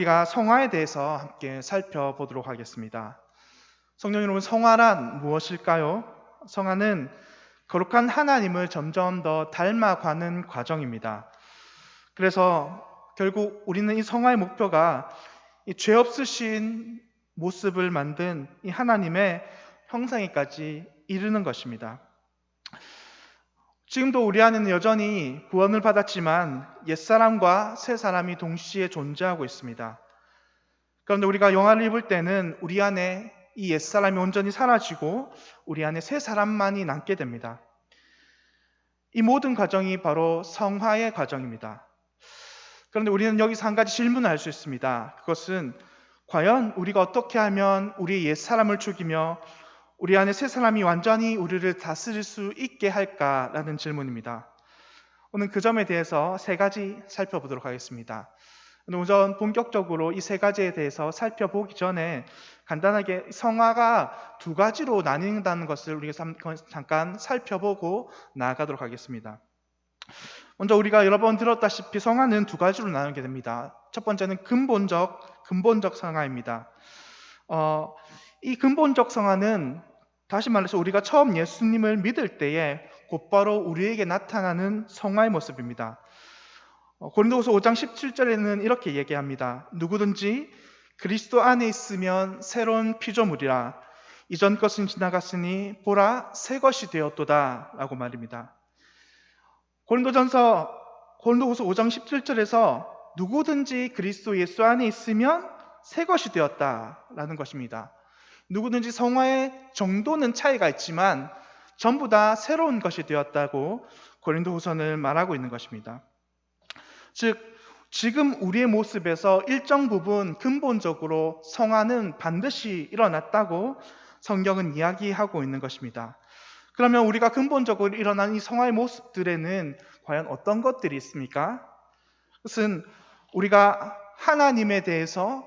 우리가 성화에 대해서 함께 살펴보도록 하겠습니다. 성도 여러분, 성화란 무엇일까요? 성화는 거룩한 하나님을 점점 더 닮아가는 과정입니다. 그래서 결국 우리는 이 성화의 목표가 이 죄 없으신 모습을 만든 이 하나님의 형상에까지 이르는 것입니다. 지금도 우리 안에는 여전히 구원을 받았지만 옛사람과 새사람이 동시에 존재하고 있습니다. 그런데 우리가 영화를 입을 때는 우리 안에 이 옛사람이 온전히 사라지고 우리 안에 새 사람만이 남게 됩니다. 이 모든 과정이 바로 성화의 과정입니다. 그런데 우리는 여기서 한 가지 질문을 할 수 있습니다. 그것은 과연 우리가 어떻게 하면 우리의 옛사람을 죽이며 우리 안에 새 사람이 완전히 우리를 다스릴 수 있게 할까라는 질문입니다. 오늘 그 점에 대해서 세 가지 살펴보도록 하겠습니다. 우선 본격적으로 이 세 가지에 대해서 살펴보기 전에 간단하게 성화가 두 가지로 나뉜다는 것을 우리가 잠깐 살펴보고 나아가도록 하겠습니다. 먼저 우리가 여러 번 들었다시피 성화는 두 가지로 나누게 됩니다. 첫 번째는 근본적 성화입니다. 이 근본적 성화는 다시 말해서 우리가 처음 예수님을 믿을 때에 곧바로 우리에게 나타나는 성화의 모습입니다. 고린도후서 5장 17절에는 이렇게 얘기합니다. 누구든지 그리스도 안에 있으면 새로운 피조물이라 이전 것은 지나갔으니 보라 새 것이 되었도다 라고 말입니다. 고린도후서 5장 17절에서 누구든지 그리스도 예수 안에 있으면 새 것이 되었다라는 것입니다. 누구든지 성화의 정도는 차이가 있지만 전부 다 새로운 것이 되었다고 고린도후서는 말하고 있는 것입니다. 즉 지금 우리의 모습에서 일정 부분 근본적으로 성화는 반드시 일어났다고 성경은 이야기하고 있는 것입니다. 그러면 우리가 근본적으로 일어난 이 성화의 모습들에는 과연 어떤 것들이 있습니까? 그것은 우리가 하나님에 대해서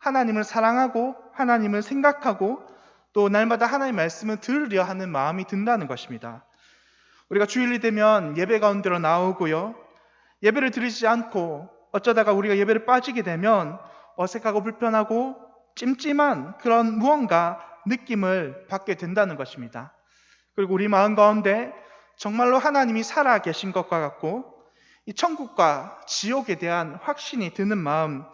하나님을 사랑하고 하나님을 생각하고 또 날마다 하나님의 말씀을 들으려 하는 마음이 든다는 것입니다. 우리가 주일이 되면 예배 가운데로 나오고요. 예배를 드리지 않고 어쩌다가 우리가 예배를 빠지게 되면 어색하고 불편하고 찜찜한 그런 무언가 느낌을 받게 된다는 것입니다. 그리고 우리 마음 가운데 정말로 하나님이 살아 계신 것과 같고 이 천국과 지옥에 대한 확신이 드는 마음,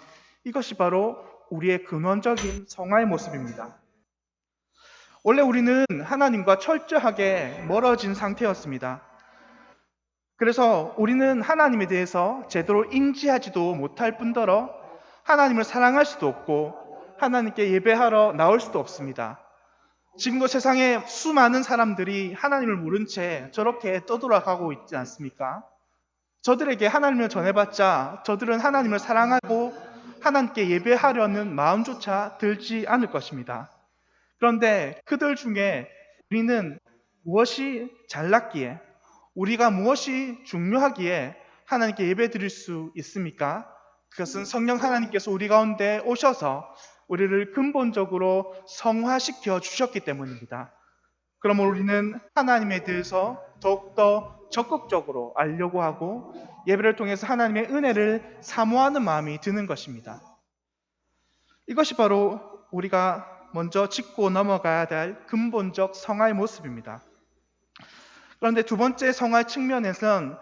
이것이 바로 우리의 근원적인 성화의 모습입니다. 원래 우리는 하나님과 철저하게 멀어진 상태였습니다. 그래서 우리는 하나님에 대해서 제대로 인지하지도 못할 뿐더러 하나님을 사랑할 수도 없고 하나님께 예배하러 나올 수도 없습니다. 지금도 세상에 수많은 사람들이 하나님을 모른 채 저렇게 떠돌아가고 있지 않습니까? 저들에게 하나님을 전해봤자 저들은 하나님을 사랑하고 하나님께 예배하려는 마음조차 들지 않을 것입니다. 그런데 그들 중에 우리는 무엇이 잘났기에, 우리가 무엇이 중요하기에 하나님께 예배 드릴 수 있습니까? 그것은 성령 하나님께서 우리 가운데 오셔서 우리를 근본적으로 성화시켜 주셨기 때문입니다. 그러면 우리는 하나님에 대해서 더욱더 적극적으로 알려고 하고 예배를 통해서 하나님의 은혜를 사모하는 마음이 드는 것입니다. 이것이 바로 우리가 먼저 짚고 넘어가야 될 근본적 성화의 모습입니다. 그런데 두 번째 성화의 측면에서는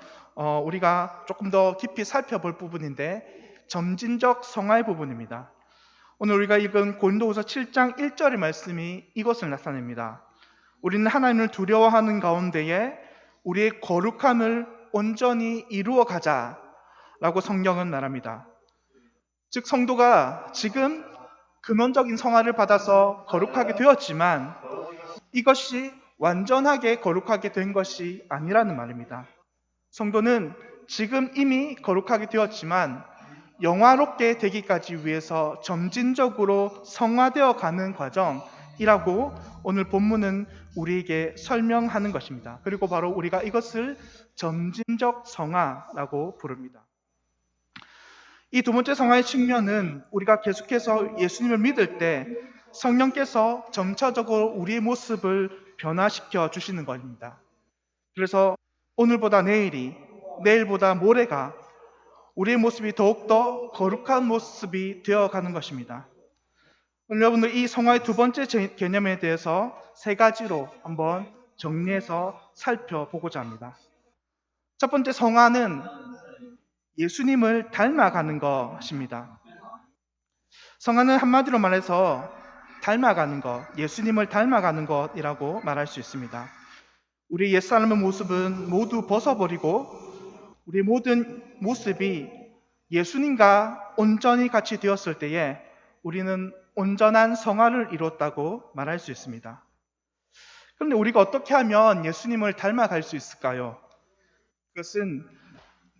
우리가 조금 더 깊이 살펴볼 부분인데 점진적 성화의 부분입니다. 오늘 우리가 읽은 고린도후서 7장 1절의 말씀이 이것을 나타냅니다. 우리는 하나님을 두려워하는 가운데에 우리의 거룩함을 온전히 이루어 가자라고 성경은 말합니다. 즉 성도가 지금 근원적인 성화를 받아서 거룩하게 되었지만 이것이 완전하게 거룩하게 된 것이 아니라는 말입니다. 성도는 지금 이미 거룩하게 되었지만 영화롭게 되기까지 위해서 점진적으로 성화되어 가는 과정이라고 오늘 본문은 우리에게 설명하는 것입니다. 그리고 바로 우리가 이것을 점진적 성화라고 부릅니다. 이 두 번째 성화의 측면은 우리가 계속해서 예수님을 믿을 때 성령께서 점차적으로 우리의 모습을 변화시켜 주시는 것입니다. 그래서 오늘보다 내일이, 내일보다 모레가 우리의 모습이 더욱더 거룩한 모습이 되어가는 것입니다. 오늘 여러분들 이 성화의 두 번째 개념에 대해서 세 가지로 한번 정리해서 살펴보고자 합니다. 첫 번째 성화는 예수님을 닮아가는 것입니다. 성화는 한마디로 말해서 닮아가는 것, 예수님을 닮아가는 것이라고 말할 수 있습니다. 우리 옛사람의 모습은 모두 벗어버리고 우리 모든 모습이 예수님과 온전히 같이 되었을 때에 우리는 온전한 성화를 이뤘다고 말할 수 있습니다. 그런데 우리가 어떻게 하면 예수님을 닮아갈 수 있을까요? 그것은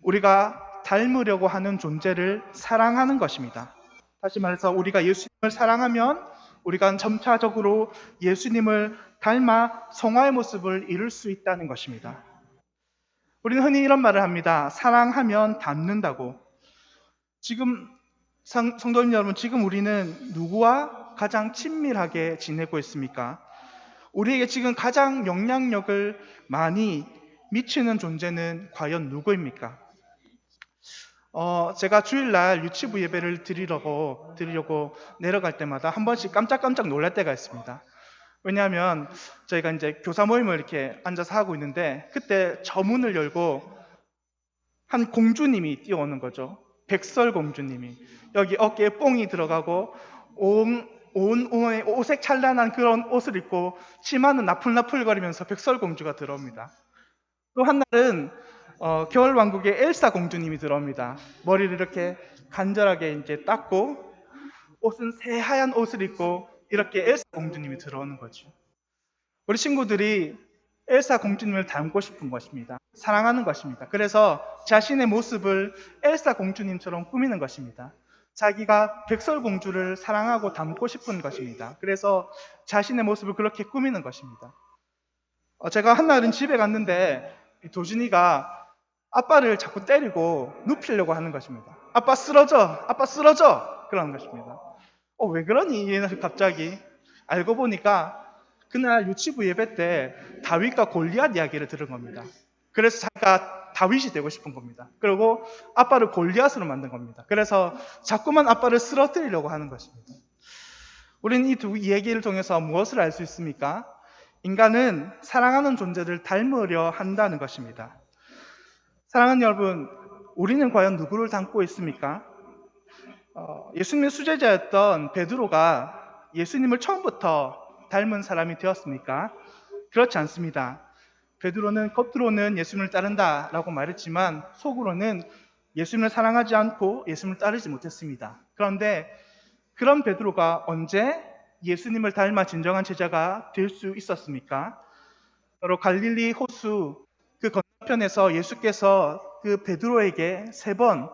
우리가 닮으려고 하는 존재를 사랑하는 것입니다. 다시 말해서 우리가 예수님을 사랑하면 우리가 점차적으로 예수님을 닮아 성화의 모습을 이룰 수 있다는 것입니다. 우리는 흔히 이런 말을 합니다. 사랑하면 닮는다고. 지금 성도님 여러분, 지금 우리는 누구와 가장 친밀하게 지내고 있습니까? 우리에게 지금 가장 영향력을 많이 미치는 존재는 과연 누구입니까? 제가 주일날 유치부 예배를 드리려고 내려갈 때마다 한 번씩 깜짝깜짝 놀랄 때가 있습니다. 왜냐하면 저희가 이제 교사 모임을 이렇게 앉아서 하고 있는데 그때 저 문을 열고 한 공주님이 뛰어오는 거죠. 백설공주님이. 여기 어깨에 뽕이 들어가고 온 오색 찬란한 그런 옷을 입고 치마는 나풀나풀거리면서 백설공주가 들어옵니다. 또 한 날은 겨울왕국의 엘사 공주님이 들어옵니다. 머리를 이렇게 간절하게 이제 닦고 옷은 새하얀 옷을 입고 이렇게 엘사 공주님이 들어오는 거죠. 우리 친구들이 엘사 공주님을 닮고 싶은 것입니다. 사랑하는 것입니다. 그래서 자신의 모습을 엘사 공주님처럼 꾸미는 것입니다. 자기가 백설공주를 사랑하고 닮고 싶은 것입니다. 그래서 자신의 모습을 그렇게 꾸미는 것입니다. 제가 한날은 집에 갔는데 도준이가 아빠를 자꾸 때리고 눕히려고 하는 것입니다. 아빠 쓰러져! 아빠 쓰러져! 그러는 것입니다. 왜 그러니? 얘는 갑자기. 알고 보니까 그날 유치부 예배 때 다윗과 골리앗 이야기를 들은 겁니다. 그래서 자기가 다윗이 되고 싶은 겁니다. 그리고 아빠를 골리앗으로 만든 겁니다. 그래서 자꾸만 아빠를 쓰러뜨리려고 하는 것입니다. 우리는 이 두 얘기를 통해서 무엇을 알 수 있습니까? 인간은 사랑하는 존재를 닮으려 한다는 것입니다. 사랑하는 여러분, 우리는 과연 누구를 닮고 있습니까? 예수님의 수제자였던 베드로가 예수님을 처음부터 닮은 사람이 되었습니까? 그렇지 않습니다. 베드로는 겉으로는 예수님을 따른다라고 말했지만 속으로는 예수님을 사랑하지 않고 예수님을 따르지 못했습니다. 그런데 그런 베드로가 언제 예수님을 닮아 진정한 제자가 될 수 있었습니까? 바로 갈릴리 호수 그 건너편에서 예수께서 그 베드로에게 3번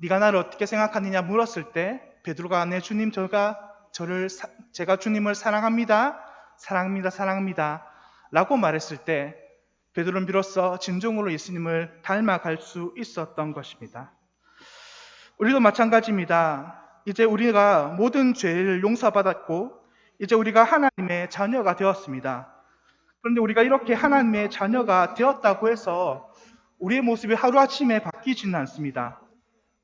네가 나를 어떻게 생각하느냐 물었을 때 베드로가 네 주님 제가 주님을 사랑합니다. 사랑합니다. 라고 말했을 때 베드로는 비로소 진정으로 예수님을 닮아갈 수 있었던 것입니다. 우리도 마찬가지입니다. 이제 우리가 모든 죄를 용서받았고 이제 우리가 하나님의 자녀가 되었습니다. 그런데 우리가 이렇게 하나님의 자녀가 되었다고 해서 우리의 모습이 하루아침에 바뀌지는 않습니다.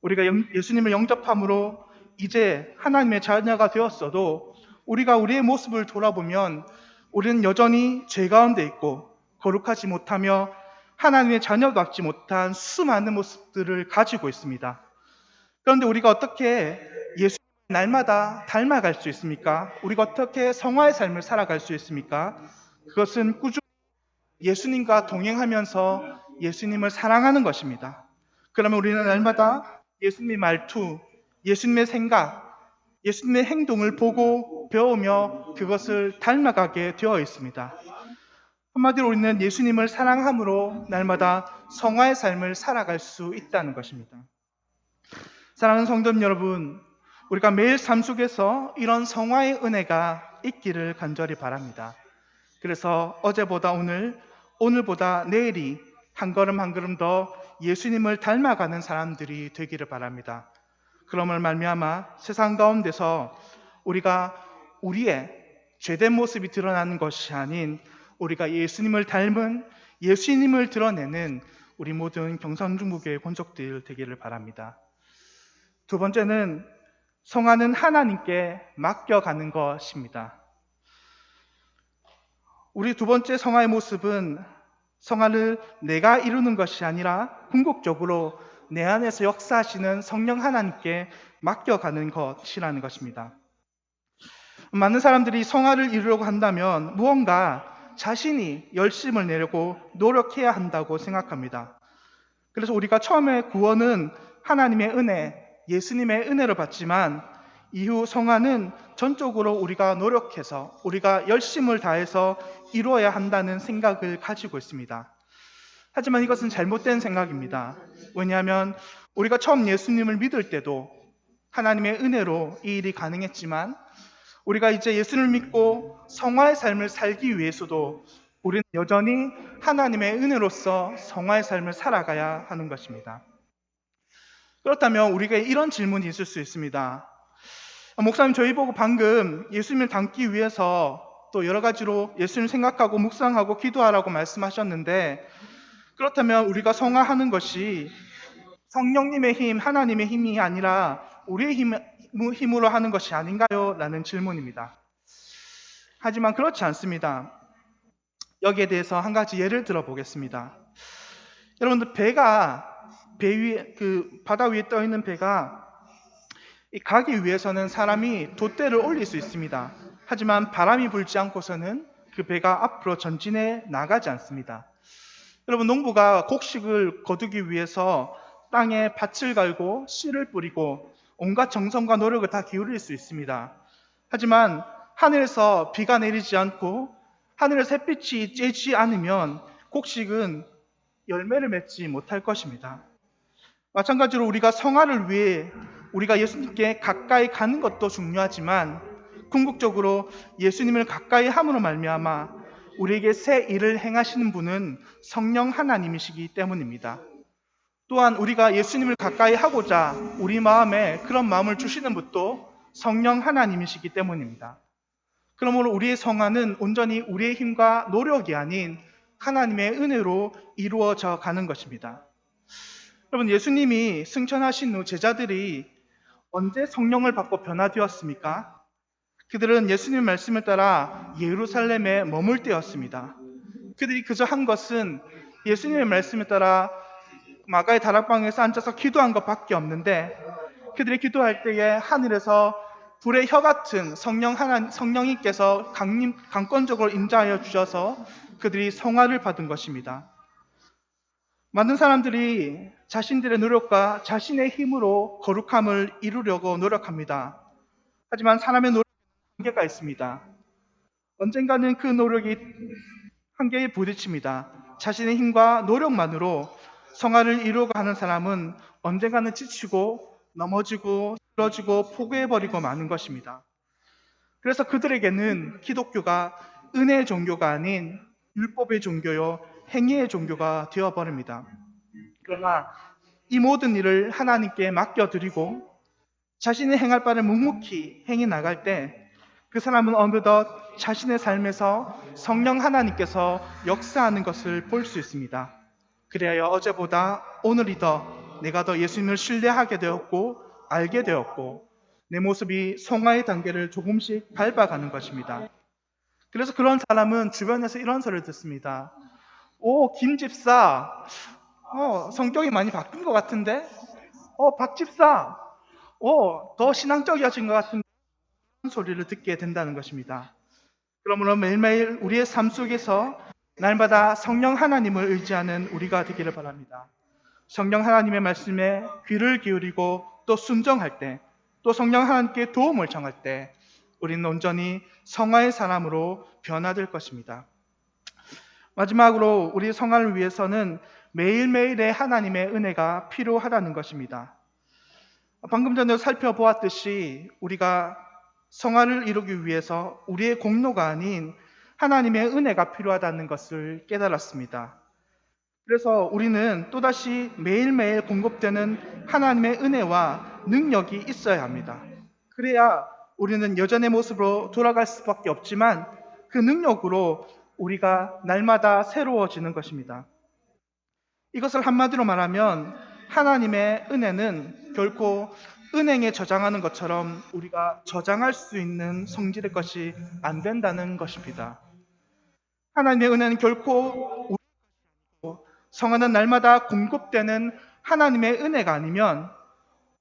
우리가 예수님을 영접함으로 이제 하나님의 자녀가 되었어도 우리가 우리의 모습을 돌아보면 우리는 여전히 죄 가운데 있고 거룩하지 못하며 하나님의 자녀답지 못한 수많은 모습들을 가지고 있습니다. 그런데 우리가 어떻게 예수님을 날마다 닮아갈 수 있습니까? 우리가 어떻게 성화의 삶을 살아갈 수 있습니까? 그것은 꾸준히 예수님과 동행하면서 예수님을 사랑하는 것입니다. 그러면 우리는 날마다 예수님의 말투, 예수님의 생각, 예수님의 행동을 보고 배우며 그것을 닮아가게 되어 있습니다. 한마디로 우리는 예수님을 사랑함으로 날마다 성화의 삶을 살아갈 수 있다는 것입니다. 사랑하는 성도 여러분, 우리가 매일 삶 속에서 이런 성화의 은혜가 있기를 간절히 바랍니다. 그래서 어제보다 오늘보다 내일이 한 걸음 한 걸음 더 예수님을 닮아가는 사람들이 되기를 바랍니다. 그럼을 말미암아 세상 가운데서 우리가 우리의 죄된 모습이 드러나는 것이 아닌 우리가 예수님을 닮은 예수님을 드러내는 우리 모든 경상중부교회 권속들 되기를 바랍니다. 두 번째는 성화는 하나님께 맡겨가는 것입니다. 우리 두 번째 성화의 모습은 성화를 내가 이루는 것이 아니라 궁극적으로 내 안에서 역사하시는 성령 하나님께 맡겨가는 것이라는 것입니다. 많은 사람들이 성화를 이루려고 한다면 무언가 자신이 열심을 내려고 노력해야 한다고 생각합니다. 그래서 우리가 처음에 구원은 하나님의 은혜, 예수님의 은혜로 받지만 이후 성화는 전적으로 우리가 노력해서 우리가 열심을 다해서 이루어야 한다는 생각을 가지고 있습니다. 하지만 이것은 잘못된 생각입니다. 왜냐하면 우리가 처음 예수님을 믿을 때도 하나님의 은혜로 이 일이 가능했지만 우리가 이제 예수를 믿고 성화의 삶을 살기 위해서도 우리는 여전히 하나님의 은혜로서 성화의 삶을 살아가야 하는 것입니다. 그렇다면 우리가 이런 질문이 있을 수 있습니다. 목사님, 저희 보고 방금 예수님을 닮기 위해서 또 여러 가지로 예수님을 생각하고 묵상하고 기도하라고 말씀하셨는데, 그렇다면 우리가 성화하는 것이 성령님의 힘, 하나님의 힘이 아니라 우리의 힘으로 하는 것이 아닌가요? 라는 질문입니다. 하지만 그렇지 않습니다. 여기에 대해서 한 가지 예를 들어 보겠습니다. 여러분들, 배 위에, 바다 위에 떠 있는 배가 가기 위해서는 사람이 돛대를 올릴 수 있습니다. 하지만 바람이 불지 않고서는 그 배가 앞으로 전진해 나가지 않습니다. 여러분, 농부가 곡식을 거두기 위해서 땅에 밭을 갈고 씨를 뿌리고 온갖 정성과 노력을 다 기울일 수 있습니다. 하지만 하늘에서 비가 내리지 않고 하늘에서 햇빛이 쬐지 않으면 곡식은 열매를 맺지 못할 것입니다. 마찬가지로 우리가 성화를 위해 우리가 예수님께 가까이 가는 것도 중요하지만 궁극적으로 예수님을 가까이 함으로 말미암아 우리에게 새 일을 행하시는 분은 성령 하나님이시기 때문입니다. 또한 우리가 예수님을 가까이 하고자 우리 마음에 그런 마음을 주시는 분도 성령 하나님이시기 때문입니다. 그러므로 우리의 성화는 온전히 우리의 힘과 노력이 아닌 하나님의 은혜로 이루어져 가는 것입니다. 여러분, 예수님이 승천하신 후 제자들이 언제 성령을 받고 변화되었습니까? 그들은 예수님 말씀을 따라 예루살렘에 머물 때였습니다. 그들이 그저 한 것은 예수님의 말씀을 따라 마가의 다락방에서 앉아서 기도한 것밖에 없는데, 그들이 기도할 때에 하늘에서 불의 혀 같은 성령님께서 강권적으로 임재하여 주셔서 그들이 성화를 받은 것입니다. 많은 사람들이 자신들의 노력과 자신의 힘으로 거룩함을 이루려고 노력합니다. 하지만 사람의 노력에는 한계가 있습니다. 언젠가는 그 노력이 한계에 부딪힙니다. 자신의 힘과 노력만으로 성화를 이루려고 하는 사람은 언젠가는 지치고 넘어지고 쓰러지고 포기해버리고 마는 것입니다. 그래서 그들에게는 기독교가 은혜의 종교가 아닌 율법의 종교요 행위의 종교가 되어버립니다. 그러나 이 모든 일을 하나님께 맡겨드리고 자신이 행할 바를 묵묵히 행해 나갈 때 그 사람은 어느덧 자신의 삶에서 성령 하나님께서 역사하는 것을 볼 수 있습니다. 그래야 어제보다 오늘이 내가 더 예수님을 신뢰하게 되었고 알게 되었고 내 모습이 성화의 단계를 조금씩 밟아가는 것입니다. 그래서 그런 사람은 주변에서 이런 소리를 듣습니다. 오, 김 집사, 성격이 많이 바뀐 것 같은데? 박 집사, 더 신앙적이어진 것 같은데? 그런 소리를 듣게 된다는 것입니다. 그러므로 매일매일 우리의 삶 속에서 날마다 성령 하나님을 의지하는 우리가 되기를 바랍니다. 성령 하나님의 말씀에 귀를 기울이고 또 순종할 때, 또 성령 하나님께 도움을 청할 때 우리는 온전히 성화의 사람으로 변화될 것입니다. 마지막으로 우리 성화를 위해서는 매일매일의 하나님의 은혜가 필요하다는 것입니다. 방금 전에 살펴보았듯이 우리가 성화를 이루기 위해서 우리의 공로가 아닌 하나님의 은혜가 필요하다는 것을 깨달았습니다. 그래서 우리는 또다시 매일매일 공급되는 하나님의 은혜와 능력이 있어야 합니다. 그래야 우리는 여전의 모습으로 돌아갈 수밖에 없지만 그 능력으로 우리가 날마다 새로워지는 것입니다. 이것을 한마디로 말하면 하나님의 은혜는 결코 은행에 저장하는 것처럼 우리가 저장할 수 있는 성질의 것이 안 된다는 것입니다. 하나님의 은혜는 결코 성화는 날마다 공급되는 하나님의 은혜가 아니면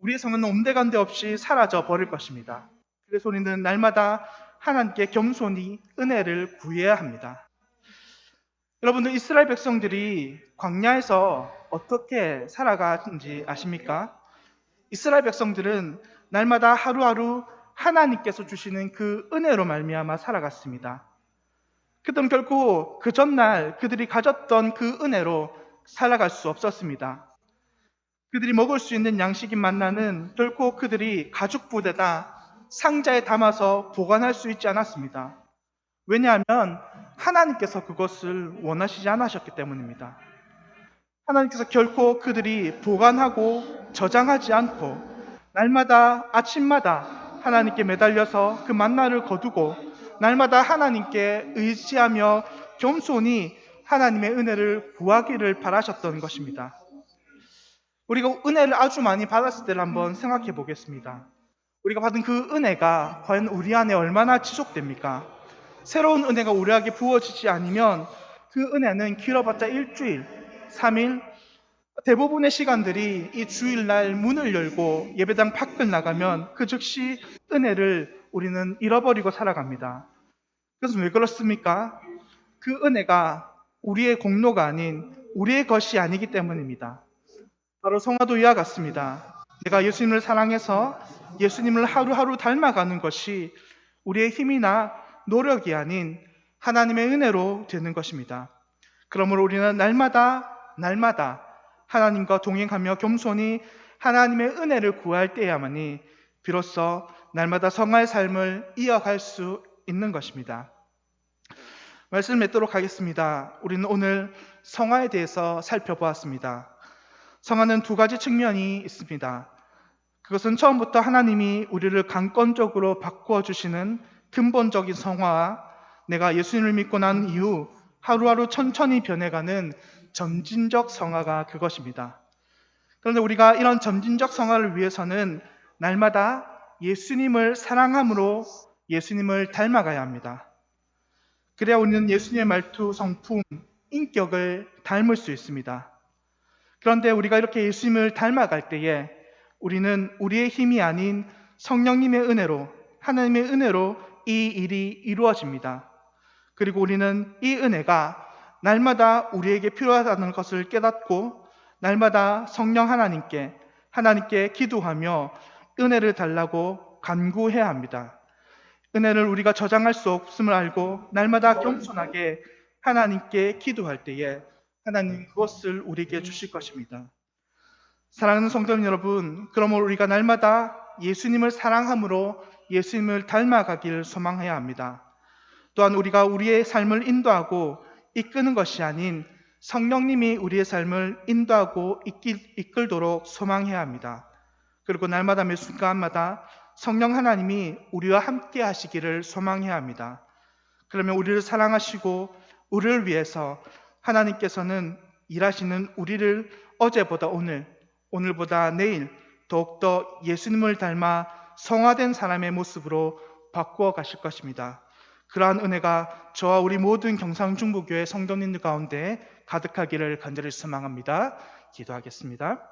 우리의 성화는 온데간데 없이 사라져 버릴 것입니다. 그래서 우리는 날마다 하나님께 겸손히 은혜를 구해야 합니다. 여러분들, 이스라엘 백성들이 광야에서 어떻게 살아가는지 아십니까? 이스라엘 백성들은 날마다 하루하루 하나님께서 주시는 그 은혜로 말미암아 살아갔습니다. 그들은 결코 그 전날 그들이 가졌던 그 은혜로 살아갈 수 없었습니다. 그들이 먹을 수 있는 양식인 만나는 결코 그들이 가죽 부대다 상자에 담아서 보관할 수 있지 않았습니다. 왜냐하면 하나님께서 그것을 원하시지 않으셨기 때문입니다. 하나님께서 결코 그들이 보관하고 저장하지 않고 날마다 아침마다 하나님께 매달려서 그 만나를 거두고 날마다 하나님께 의지하며 겸손히 하나님의 은혜를 구하기를 바라셨던 것입니다. 우리가 은혜를 아주 많이 받았을 때를 한번 생각해 보겠습니다. 우리가 받은 그 은혜가 과연 우리 안에 얼마나 지속됩니까? 새로운 은혜가 우리에게 부어지지 않으면 그 은혜는 길어봤자 일주일, 3일, 대부분의 시간들이 이 주일날 문을 열고 예배당 밖을 나가면 그 즉시 은혜를 우리는 잃어버리고 살아갑니다. 그래서 왜 그렇습니까? 그 은혜가 우리의 공로가 아닌 우리의 것이 아니기 때문입니다. 바로 성화도 이와 같습니다. 내가 예수님을 사랑해서 예수님을 하루하루 닮아가는 것이 우리의 힘이나 노력이 아닌 하나님의 은혜로 되는 것입니다. 그러므로 우리는 날마다 하나님과 동행하며 겸손히 하나님의 은혜를 구할 때야만이 비로소 날마다 성화의 삶을 이어갈 수 있는 것입니다. 말씀을 맺도록 하겠습니다. 우리는 오늘 성화에 대해서 살펴보았습니다. 성화는 두 가지 측면이 있습니다. 그것은 처음부터 하나님이 우리를 강권적으로 바꾸어 주시는 근본적인 성화와 내가 예수님을 믿고 난 이후 하루하루 천천히 변해가는 점진적 성화가 그것입니다. 그런데 우리가 이런 점진적 성화를 위해서는 날마다 예수님을 사랑함으로 예수님을 닮아가야 합니다. 그래야 우리는 예수님의 말투, 성품, 인격을 닮을 수 있습니다. 그런데 우리가 이렇게 예수님을 닮아갈 때에 우리는 우리의 힘이 아닌 성령님의 은혜로, 하나님의 은혜로 이 일이 이루어집니다. 그리고 우리는 이 은혜가 날마다 우리에게 필요하다는 것을 깨닫고 날마다 성령 하나님께 기도하며 은혜를 달라고 간구해야 합니다. 은혜를 우리가 저장할 수 없음을 알고 날마다 겸손하게 하나님께 기도할 때에 하나님 그것을 우리에게 주실 것입니다. 사랑하는 성도 여러분, 그러므로 우리가 날마다 예수님을 사랑함으로 예수님을 닮아가기를 소망해야 합니다. 또한 우리가 우리의 삶을 인도하고 이끄는 것이 아닌 성령님이 우리의 삶을 인도하고 이끌도록 소망해야 합니다. 그리고 날마다 매 순간마다 성령 하나님이 우리와 함께 하시기를 소망해야 합니다. 그러면 우리를 사랑하시고 우리를 위해서 하나님께서는 일하시는 우리를 어제보다 오늘보다 내일 더욱더 예수님을 닮아 성화된 사람의 모습으로 바꾸어 가실 것입니다. 그러한 은혜가 저와 우리 모든 경상중부교회 성도님들 가운데 가득하기를 간절히 소망합니다. 기도하겠습니다.